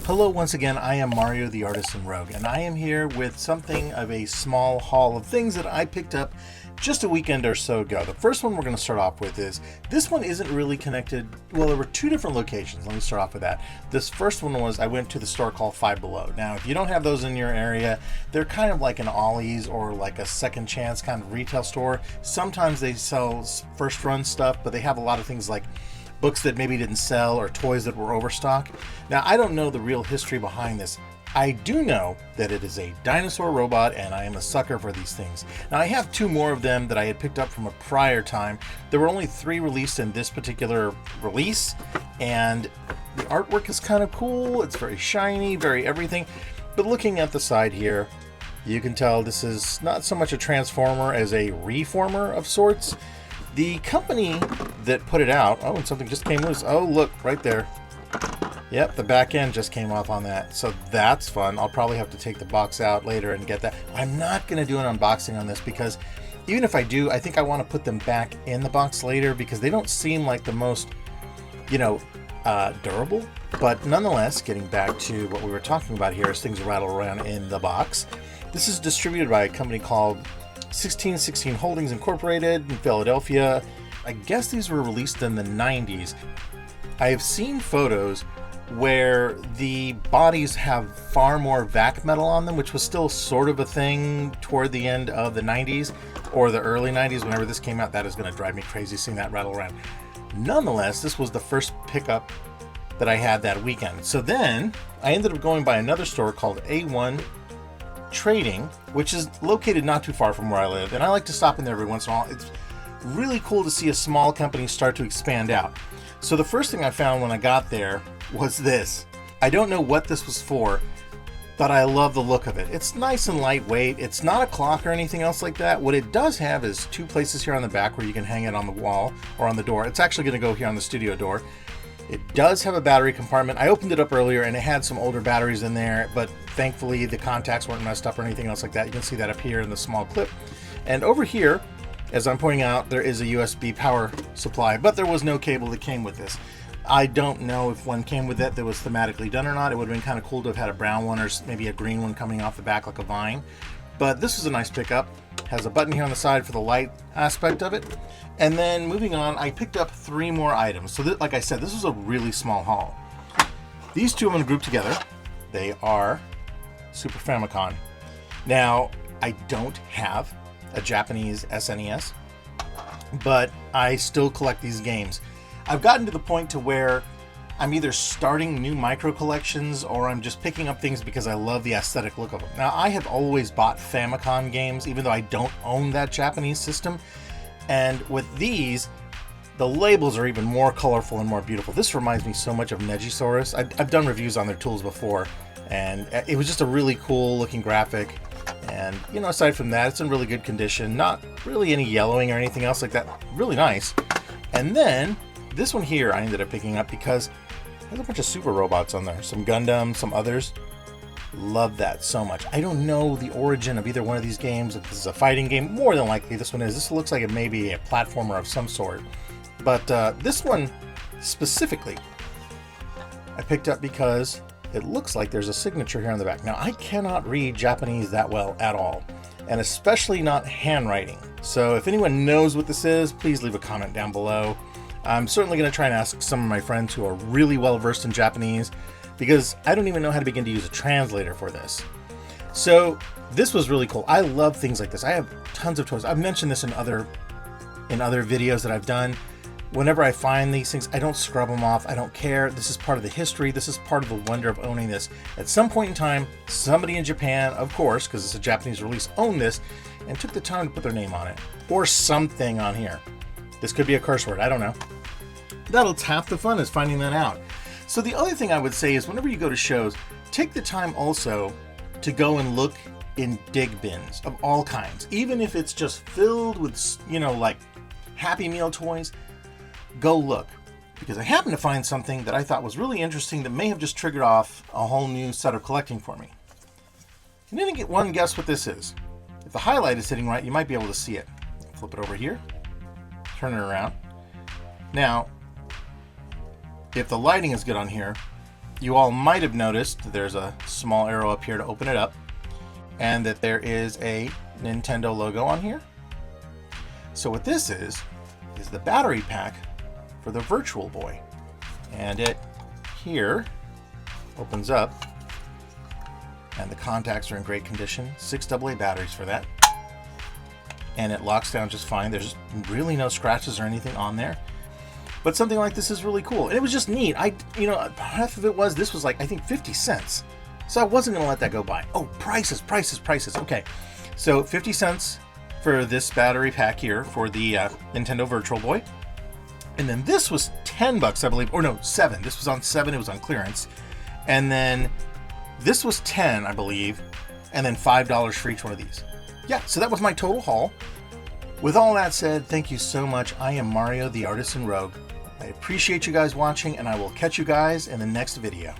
Hello once again, I am Mario the Artisan Rogue, and I am here with something of a small haul of things that I picked up just a weekend or so ago. The first one we're going to start off with is, this one isn't really connected, well, there were two different locations. Let me start off with that. This first one was, I went to the store called Five Below. Now, if you don't have those in your area, they're kind of like an Ollie's or like a second chance kind of retail store. Sometimes they sell first run stuff, but they have a lot of things like books that maybe didn't sell or toys that were overstock. Now, I don't know the real history behind this. I do know that it is a dinosaur robot, and I am a sucker for these things. Now, I have two more of them that I had picked up from a prior time. There were only 3 released in this particular release, and the artwork is kind of cool. It's very shiny, very everything. But looking at the side here, you can tell this is not so much a transformer as a reformer of sorts. The company that put it out, oh, and something just came loose. Oh, look, right there. Yep, the back end just came off on that. So that's fun. I'll probably have to take the box out later and get that. I'm not going to do an unboxing on this because even if I do, I think I want to put them back in the box later because they don't seem like the most, durable. But nonetheless, getting back to what we were talking about here as things rattle around in the box. This is distributed by a company called 1616 Holdings Incorporated in Philadelphia. I guess these were released in the 90s. I have seen photos where the bodies have far more vac metal on them, which was still sort of a thing toward the end of the 90s or the early 90s. Whenever this came out, that is going to drive me crazy seeing that rattle around. Nonetheless, this was the first pickup that I had that weekend. So then I ended up going by another store called A1 Trading, which is located not too far from where I live, and I like to stop in there every once in a while. It's really cool to see a small company start to expand out. So the first thing I found when I got there was this. I don't know what this was for, but I love the look of it. It's nice and lightweight. It's not a clock or anything else like that. What it does have is 2 places here on the back where you can hang it on the wall or on the door. It's actually going to go here on the studio door. It does have a battery compartment. I opened it up earlier and it had some older batteries in there, but thankfully the contacts weren't messed up or anything else like that. You can see that up here in the small clip. And over here, as I'm pointing out, there is a USB power supply, but there was no cable that came with this. I don't know if one came with it that was thematically done or not. It would have been kind of cool to have had a brown one or maybe a green one coming off the back like a vine. But this was a nice pickup. Has a button here on the side for the light aspect of it. And then moving on, I picked up 3 more items. So like I said, this was a really small haul. These two I'm going to group together. They are Super Famicom. Now, I don't have a Japanese SNES, but I still collect these games. I've gotten to the point to where I'm either starting new micro collections or I'm just picking up things because I love the aesthetic look of them. Now, I have always bought Famicom games, even though I don't own that Japanese system. And with these, the labels are even more colorful and more beautiful. This reminds me so much of Negisaurus. I've done reviews on their tools before, and it was just a really cool looking graphic. And, aside from that, it's in really good condition. Not really any yellowing or anything else like that. Really nice. And then, this one here I ended up picking up because there's a bunch of super robots on there. Some Gundam, some others. Love that so much. I don't know the origin of either one of these games. If this is a fighting game, more than likely this one is. This looks like it may be a platformer of some sort. But this one specifically, I picked up because it looks like there's a signature here on the back. Now, I cannot read Japanese that well at all, and especially not handwriting. So if anyone knows what this is, please leave a comment down below. I'm certainly going to try and ask some of my friends who are really well versed in Japanese, because I don't even know how to begin to use a translator for this. So this was really cool. I love things like this. I have tons of toys. I've mentioned this in other videos that I've done. Whenever I find these things, I don't scrub them off. I don't care. This is part of the history. This is part of the wonder of owning this. At some point in time, somebody in Japan, of course, because it's a Japanese release, owned this and took the time to put their name on it or something on here. This could be a curse word. I don't know. That's half the fun, is finding that out. So the other thing I would say is whenever you go to shows, take the time also to go and look in dig bins of all kinds. Even if it's just filled with, like Happy Meal toys, go look. Because I happened to find something that I thought was really interesting that may have just triggered off a whole new set of collecting for me. You didn't get one guess what this is. If the highlight is sitting right, you might be able to see it. Flip it over here, turn it around. Now, if the lighting is good on here, You all might have noticed there's a small arrow up here to open it up, and that there is a Nintendo logo on here. So what this is the battery pack for the Virtual Boy. And it here opens up, and the contacts are in great condition. 6 AA batteries for that. And it locks down just fine. There's really no scratches or anything on there. But something like this is really cool. And it was just neat. Half of it was, this was like, I think 50 cents. So I wasn't going to let that go by. Oh, prices. Okay. So 50 cents for this battery pack here for the Nintendo Virtual Boy. And then this was 10 bucks, I believe. Or no, 7. This was on 7. It was on clearance. And then this was 10, I believe. And then $5 for each one of these. Yeah, so that was my total haul. With all that said, thank you so much. I am Mario, the Artisan Rogue. I appreciate you guys watching, and I will catch you guys in the next video.